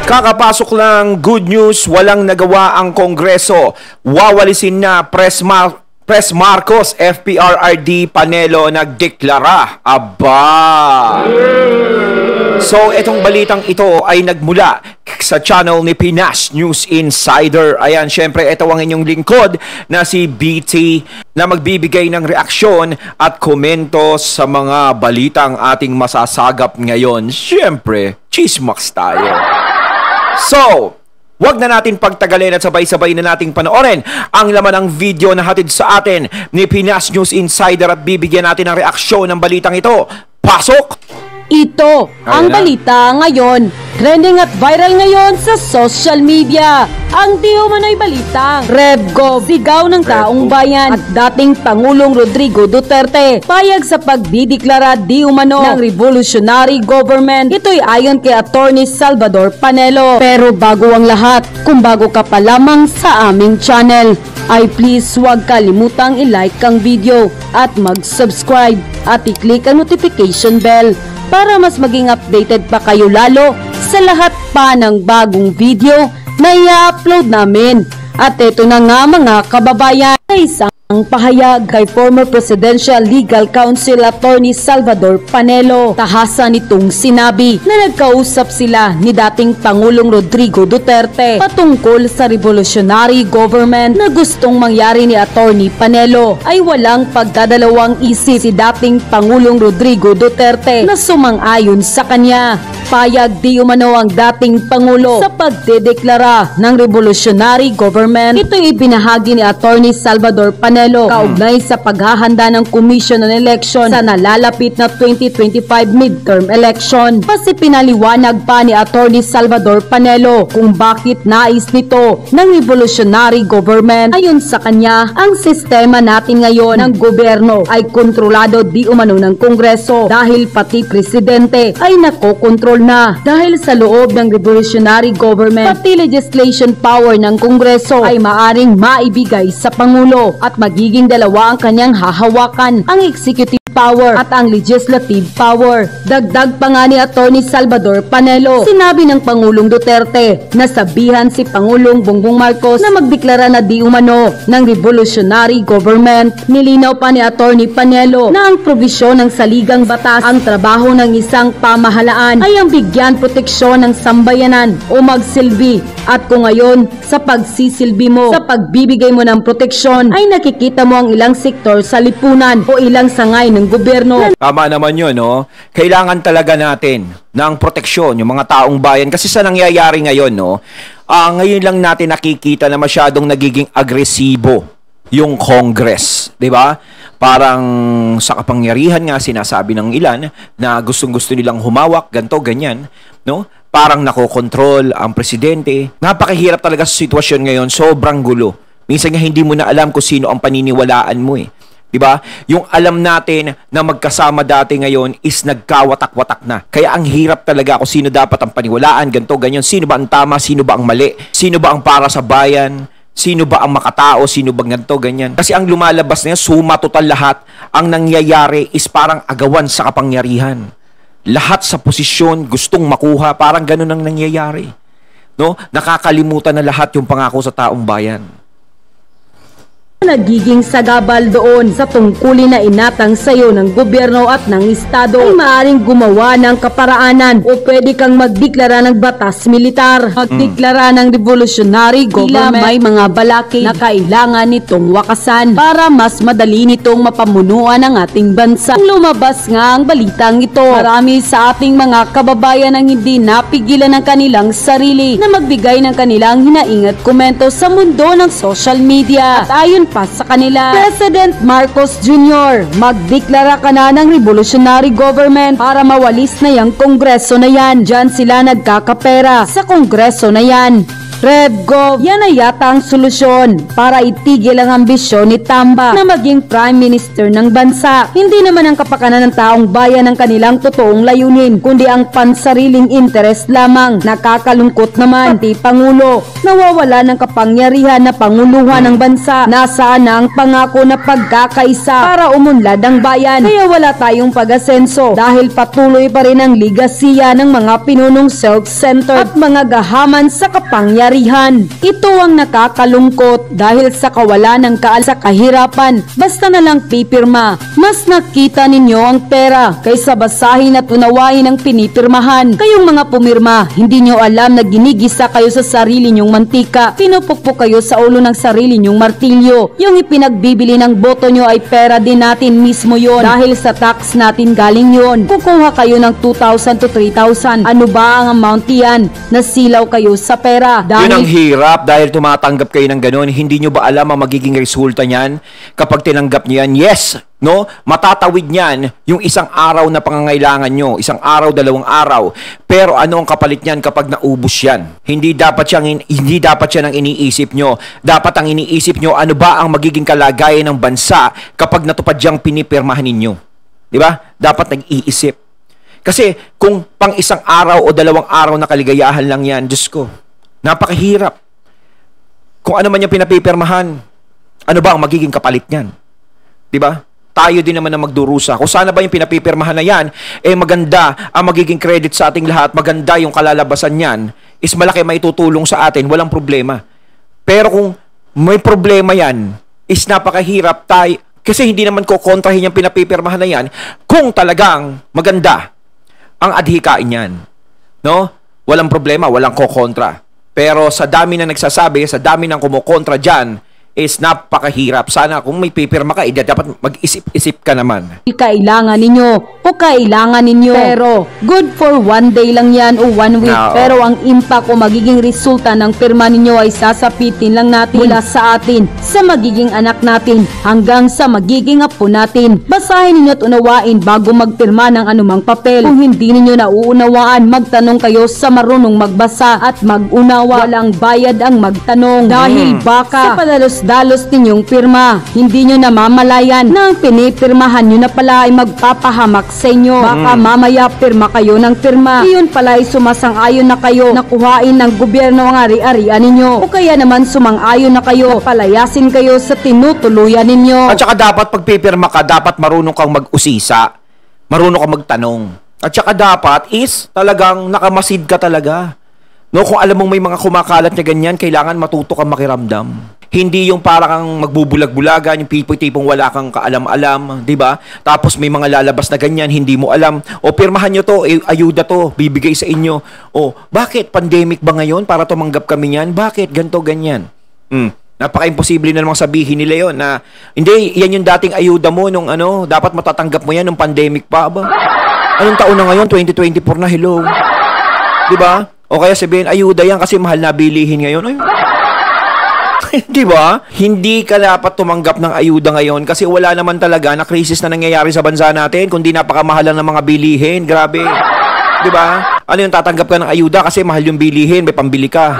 Kakapasok lang, good news, walang nagawa ang Kongreso. Wawalisin na Press Marcos, FPRRD Panelo nagdeklara. Aba! So, itong balitang ito ay nagmula sa channel ni Pinas News Insider. Ayan, syempre, ito ang inyong lingkod na si BT na magbibigay ng reaksyon at komento sa mga balitang ating masasagap ngayon. Syempre, chismox tayo. So, wag na natin pagtagalin at sabay-sabay na nating panoorin ang laman ng video na hatid sa atin ni Pinas News Insider at bibigyan natin ng reaksyon ng balitang ito. Pasok! Ito ang balita ngayon. Trending at viral ngayon sa social media. Ang di umano'y balitang RevGov, sigaw ng taong bayan at dating Pangulong Rodrigo Duterte payag sa pagdideklara di umano ng revolutionary government. Ito'y ayon kay Attorney Salvador Panelo. Pero bago ang lahat, kung bago ka pa lamang sa aming channel, ay please huwag kalimutang i-like ang video at mag-subscribe at i-click ang notification bell para mas maging updated pa kayo lalo sa lahat pa ng bagong video na i-upload namin. At ito na nga mga kababayan, isang pahayag kay former Presidential Legal Counsel Attorney Salvador Panelo. Tahasan nitong sinabi na nagkausap sila ni dating Pangulong Rodrigo Duterte patungkol sa revolutionary government na gustong mangyari ni Attorney Panelo. Ay walang pagdadalawang isip si dating Pangulong Rodrigo Duterte na sumang-ayon sa kanya. Payag di umano ang dating Pangulo sa pagdedeklara ng revolutionary government. Ito'y ibinahagi ni Attorney Salvador Panelo kaugnay sa paghahanda ng Commission on Election sa nalalapit na 2025 midterm election. Kasi pinaliwanag pa ni Attorney Salvador Panelo kung bakit nais nito ng revolutionary government. Ayon sa kanya, ang sistema natin ngayon ng gobyerno ay kontrolado di umano ng Kongreso dahil pati presidente ay nakokontrol na. Dahil sa loob ng revolutionary government, pati legislation power ng Kongreso ay maaring maibigay sa Pangulo at magiging dalawa ang kanyang hahawakan, ang executive power at ang legislative power. Dagdag pa nga ni Attorney Salvador Panelo, sinabi ng Pangulong Duterte na sabihan si Pangulong Bongbong Marcos na magdeklara na di umano ng revolutionary government. Nilinaw pa ni Attorney Panelo na ang probisyon ng saligang batas, ang trabaho ng isang pamahalaan ay ang bigyan proteksyon ng sambayanan o magsilbi, at kung ngayon sa pagsisilbi mo, sa pagbibigay mo ng proteksyon ay nakikita mo ang ilang sektor sa lipunan o ilang sangay ng gobyerno. Tama naman yun, no? Kailangan talaga natin ng proteksyon yung mga taong bayan kasi sa nangyayari ngayon, no? Ngayon lang natin nakikita na masyadong nagiging agresibo yung Congress, 'di ba? Parang sa kapangyarihan nga sinasabi ng ilan na gustong-gusto nilang humawak, ganto, ganyan, no? Parang nakokontrol ang presidente. Napakahirap talaga sa sitwasyon ngayon, sobrang gulo. Minsan nga hindi mo na alam kung sino ang paniniwalaan mo eh. 'Di ba? Yung alam natin na magkasama dati ngayon is nagkawatak-watak na. Kaya ang hirap talaga kung sino dapat ang paniwalaan, ganto, ganyan. Sino ba ang tama, sino ba ang mali? Sino ba ang para sa bayan? Sino ba ang makatao? Sino ba ganito, ganyan? Kasi ang lumalabas na yan, suma total lahat, ang nangyayari is parang agawan sa kapangyarihan. Lahat sa posisyon, gustong makuha, parang ganun ang nangyayari. No? Nakakalimutan na lahat yung pangako sa taong bayan. Nagiging sagabal doon sa tungkulin na inatang sayo ng gobyerno at ng estado ay maaaring gumawa ng kaparaanan o pwede kang magdeklara ng batas militar, magdeklara ng revolutionary government. May mga balakid na kailangan nitong wakasan para mas madali nitong mapamunuan ang ating bansa. Lumabas nga ang balitang ito, marami sa ating mga kababayan ang hindi napigilan ng kanilang sarili na magbigay ng kanilang hinaing at komento sa mundo ng social media. At ayon pa sa kanila, President Marcos Jr., magdeklara ka na ng revolutionary government para mawalis na yung kongreso na yan. Diyan sila nagkakapera sa kongreso na yan. RevGov, yan ay yata ang solusyon para itigil ang ambisyon ni Tamba na maging Prime Minister ng bansa. Hindi naman ang kapakanan ng taong bayan ang kanilang totoong layunin, kundi ang pansariling interes lamang. Nakakalungkot naman, pati Pangulo, nawawala ng kapangyarihan na panguluhan ng bansa. Nasaan na ang pangako na pagkakaisa para umunlad ang bayan? Kaya wala tayong pag-asenso dahil patuloy pa rin ang ligasiya ng mga pinunong self-centered at mga gahaman sa kapangyarihan. Ito ang nakakalungkot dahil sa kawalan ng sa kahirapan, basta na lang pipirma. Mas nakita ninyo ang pera kaysa basahin at unawain ang pinipirmahan. Kayong mga pumirma, hindi nyo alam na ginigisa kayo sa sarili nyong mantika. Pinupukpok kayo sa ulo ng sarili nyong martilyo. Yung ipinagbibili ng boto nyo ay pera din natin mismo yon. Dahil sa tax natin galing yon. Kukuha kayo ng 2,000 to 3,000. Ano ba ang amount yan? Nasilaw kayo sa pera. Yun ang hirap dahil tumatanggap kayo ng ganun. Hindi nyo ba alam ang magiging resulta niyan kapag tinanggap nyo yan? Yes! No? Matatawid niyan yung isang araw na pangangailangan nyo, isang araw, 2 araw. Pero ano ang kapalit niyan kapag naubos yan? Hindi dapat yan ang iniisip nyo. Dapat ang iniisip nyo, ano ba ang magiging kalagayan ng bansa kapag natupad yang pinipirmahan ninyo? Di ba? Dapat nag-iisip. Kasi kung pang isang araw o 2 araw na kaligayahan lang yan, Diyos ko, napakahirap. Kung ano man yung pinapipirmahan, ano ba ang magiging kapalit niyan? Di ba? Tayo din naman na magdurusa. Kung sana ba yung pinapipirmahan na yan, maganda ang magiging credit sa ating lahat, maganda yung kalalabasan niyan, is malaki may tutulong sa atin, walang problema. Pero kung may problema yan, is napakahirap tayo, kasi hindi naman ko kontrahin yung pinapipirmahan na yan, kung talagang maganda ang adhikain yan. No? Walang problema, walang kokontra. Pero sa dami na nagsasabi, sa dami ng kumukontra dyan, is napakahirap. Sana kung may pipirma ka, dapat mag-isip-isip ka naman. Kailangan ninyo o kailangan ninyo. Pero good for 1 day lang yan o 1 week. Pero ang impact o magiging resulta ng pirma ninyo ay sasapitin lang natin mula sa atin, sa magiging anak natin, hanggang sa magiging apo natin. Basahin ninyo at unawain bago magpirma ng anumang papel. Kung hindi ninyo nauunawaan, magtanong kayo sa marunong magbasa at mag-unawa. Walang bayad ang magtanong. Dahil baka sa padalos-dalos ninyong pirma, hindi nyo namamalayan na ang pinipirmahan nyo na pala ay magpapahamak sa inyo. Baka mamaya pirma kayo ng pirma, iyon pala ay sumasang-ayon na kayo na kuhain ng gobyerno ang ari-arian ninyo, o kaya naman sumang-ayon na kayo na palayasin kayo sa tinutuluyan ninyo. At saka dapat pagpipirma ka, dapat marunong kang mag-usisa, marunong kang magtanong. At saka dapat is talagang nakamasid ka talaga. No, kung alam mong may mga kumakalat na ganyan, kailangan matuto kang makiramdam. Hindi yung para kang magbubulag-bulagan, yung tipong wala kang kaalam-alam, di ba? Tapos may mga lalabas na ganyan, hindi mo alam. O pirmahan nyo to, ayuda to, bibigay sa inyo. O bakit? Pandemic ba ngayon para tumanggap kami yan? Bakit? Ganto, ganyan. Napaka-imposible na namang sabihin nila yon na hindi, yan yung dating ayuda mo nung dapat matatanggap mo yan nung pandemic pa. Aba? Anong taon na ngayon? 2024 na, hello. Di ba? O kaya sabihin, ayuda yan kasi mahal na bilihin ngayon. Ay, di ba? Hindi ka dapat tumanggap ng ayuda ngayon kasi wala naman talaga na krisis na nangyayari sa bansa natin kundi napakamahal lang ng mga bilihin. Grabe. Di ba? Ano yung tatanggap ka ng ayuda kasi mahal yung bilihin, may pambili ka.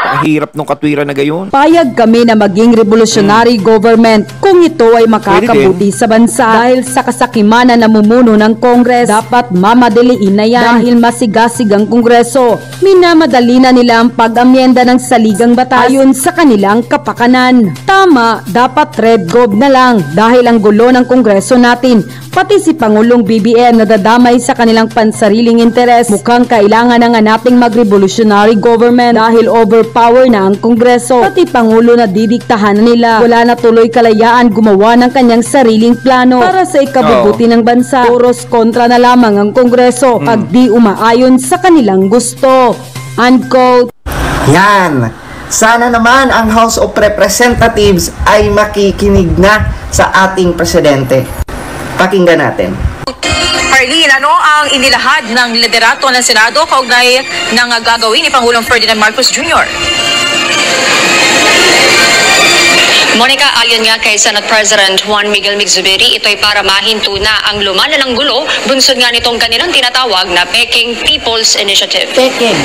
Hirap nung katwiran na gayon. Payag kami na maging revolutionary government kung ito ay makakabuti sa bansa. Dahil sa kasakiman na namumuno ng Kongres, dapat mamadaliin na yan. Dahil masigasig ang Kongreso, minamadali na nila ang pag-amyenda ng saligang batas ayon sa kanilang kapakanan. Tama, dapat RevGov na lang dahil ang gulo ng Kongreso natin, pati si Pangulong BBM nadadamay sa kanilang pansariling interes. Mukhang kailangan na nga nating mag-revolutionary government dahil overpower na ang Kongreso. Pati Pangulo na didiktahan na nila. Wala na tuloy kalayaan gumawa ng kanyang sariling plano para sa ikabubuti ng bansa. Puros kontra na lamang ang Kongreso pag di umaayon sa kanilang gusto. Unquote. Yan. Sana naman ang House of Representatives ay makikinig na sa ating presidente. Pakinggan natin. Arlene, ano ang inilahad ng liderato ng Senado kaugnay ng gagawin ni Pangulong Ferdinand Marcos Jr.? Monica, ayon nga kay Senate President Juan Miguel Migzubiri, ito'y para mahinto na ang lumalalang gulo, bunsod nga nitong kanilang tinatawag na Peking People's Initiative. Peking.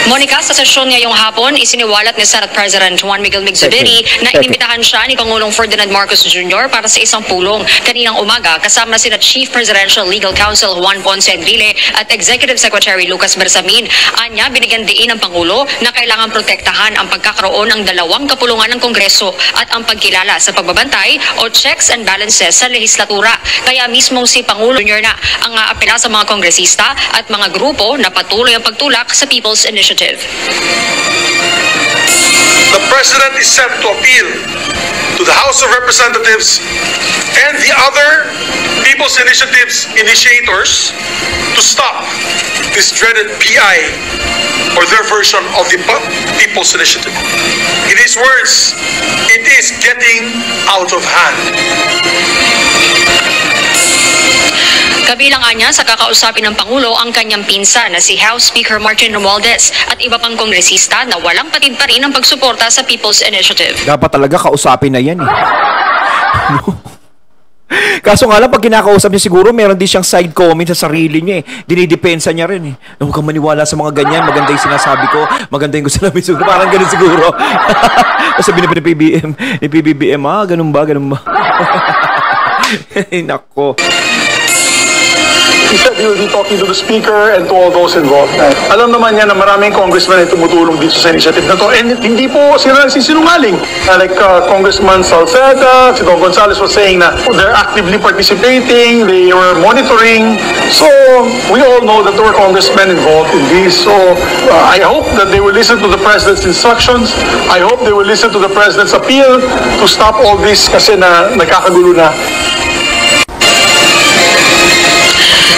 Monica, sa sesyon ngayong hapon, isiniwalat ni Senate President Juan Miguel Migzubiri na inimbitahan siya ni Pangulong Ferdinand Marcos Jr. para sa isang pulong kaninang umaga kasama sina Chief Presidential Legal Counsel Juan Ponce Enrile at Executive Secretary Lucas Bersamin. Anya, binigyan diin ng Pangulo na kailangan protektahan ang pagkakaroon ng dalawang kapulungan ng Kongreso at ang pagkilala sa pagbabantay o checks and balances sa lehislatura. Kaya mismong si Pangulo Jr. na ang aapela sa mga kongresista at mga grupo na patuloy ang pagtulak sa People's Initiative. The President is set to appeal to the House of Representatives and the other People's Initiatives initiators to stop this dreaded PI or their version of the People's Initiative. In his words, it is getting out of hand. Kabilang anya sa kakausapin ng Pangulo ang kanyang pinsan na si House Speaker Martin Romualdez at iba pang kongresista na walang patid pa rin ang pagsuporta sa People's Initiative. Dapat talaga kausapin na yan eh. Kaso nga lang, pag kinakausap niya siguro, meron din siyang side comment sa sarili niya eh. Dinidepensa niya rin eh. Huwag kang maniwala sa mga ganyan. Maganda yung sinasabi ko. Maganda yung gusto namin siguro. Parang ganun siguro. Sabi ni PBBM, ganun ba? Ganun ba? Nako. He said he will be talking to the Speaker and to all those involved. Alam naman niya na maraming congressman ay tumutulong dito sa initiative na to. And hindi po sila sinungaling. Like Congressman Salceda, si Don Gonzales was saying na they're actively participating, they were monitoring. So, we all know that there were congressmen involved in this. So, I hope that they will listen to the President's instructions. I hope they will listen to the President's appeal to stop all this kasi na nagkakagulo na.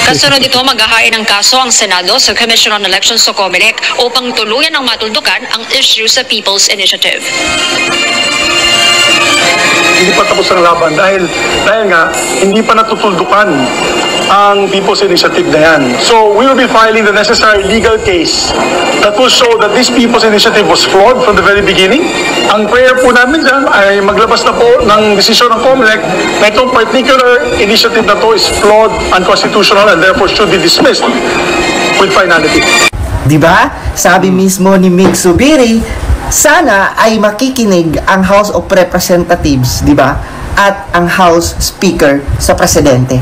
Kasunod ito, maghahain ng kaso ang Senado sa Commission on Elections sa COMELEC upang tuluyan ng matuldukan ang issue sa People's Initiative. Hindi pa tapos ang laban dahil nga hindi pa natutuldukan ang People's Initiative na yan. So we will be filing the necessary legal case that will show that this People's Initiative was flawed from the very beginning. Ang prayer po namin dyan ay maglabas na po ng desisyon ng COMELEC na itong particular initiative na to is flawed, unconstitutional, and therefore should be dismissed with finality. Diba? Sabi mismo ni Migzubiri, sana ay makikinig ang House of Representatives, di ba? At ang House Speaker sa Presidente.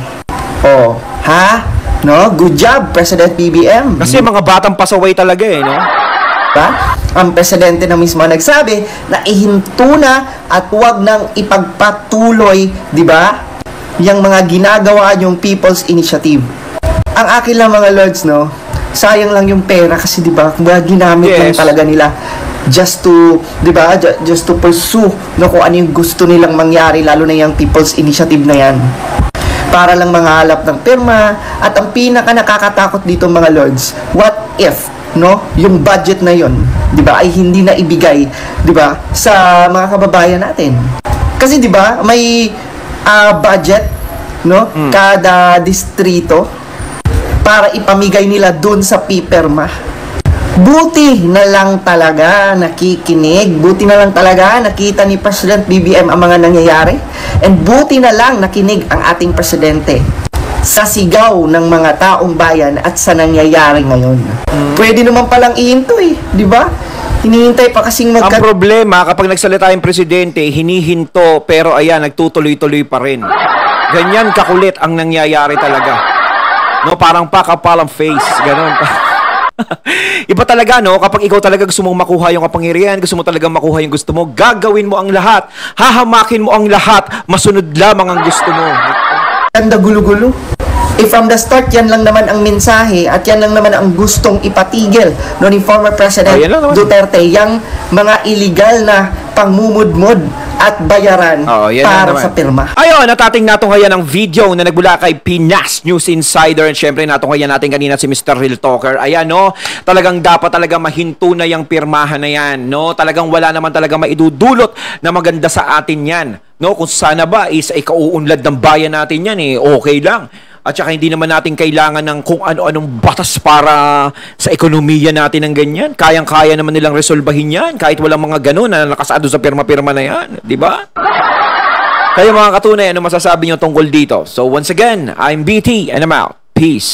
Oh, ha? No? Good job, President BBM. Kasi mga batang pasaway talaga eh, no? Diba? Ang Presidente na mismo nagsabi na ihinto na at huwag nang ipagpatuloy, di ba? Yung mga ginagawa yung People's Initiative. Ang akin lang mga lords, no? Sayang lang yung pera kasi di ba? Ginamit lang talaga nila just to, di ba? Just to pursue no, kung ano yung gusto nilang mangyari, lalo na yung People's Initiative na yan. Para lang manghalap ng pirma. At ang pinaka nakakatakot dito mga lords, what if no, yung budget na yon, di ba, ay hindi na ibigay, di ba, sa mga kababayan natin. Kasi di ba, may budget no, kada distrito para ipamigay nila dun sa pipirma. Buti na lang talaga nakikinig, buti na lang talaga nakita ni President BBM ang mga nangyayari, and buti na lang nakinig ang ating Presidente sa sigaw ng mga taong bayan at sa nangyayari ngayon. Pwede naman palang ihinto eh, di ba? Hinihintay pa kasing Ang problema, kapag nagsalita yung Presidente, hinihinto, pero ayan, nagtutuloy-tuloy pa rin. Ganyan kakulit ang nangyayari talaga. No, parang pakapalang face, ganun. Iba talaga, no? Kapag ikaw talaga gusto mong makuha yung kapangyarihan, gusto mo talaga makuha yung gusto mo, gagawin mo ang lahat, hahamakin mo ang lahat, masunod lamang ang gusto mo. Ganda gulo-gulo. From the start, yan lang naman ang mensahe at yan lang naman ang gustong ipatigil no, ni former President Duterte, yung mga illegal na pangmumudmod at bayaran para sa pirma. Ayun, natating natunghayan ang video na nagbula kay Pinas News Insider, and syempre natunghayan natin kanina si Mr. Real Talker. Ayan, no, talagang dapat talaga mahinto na yung pirmahan na yan, no? Talagang wala naman talaga maidudulot na maganda sa atin yan, no? Kung sana ba is ikauunlad ng bayan natin yan, eh, okay lang. At saka hindi naman natin kailangan ng kung ano-anong batas para sa ekonomiya natin ng ganyan. Kayang-kaya naman nilang resolbahin yan kahit walang mga ganun na nakasado sa pirma-pirma na yan. Di ba? Kaya mga katunay, ano masasabi nyo tungkol dito? So once again, I'm BT and I'm out. Peace.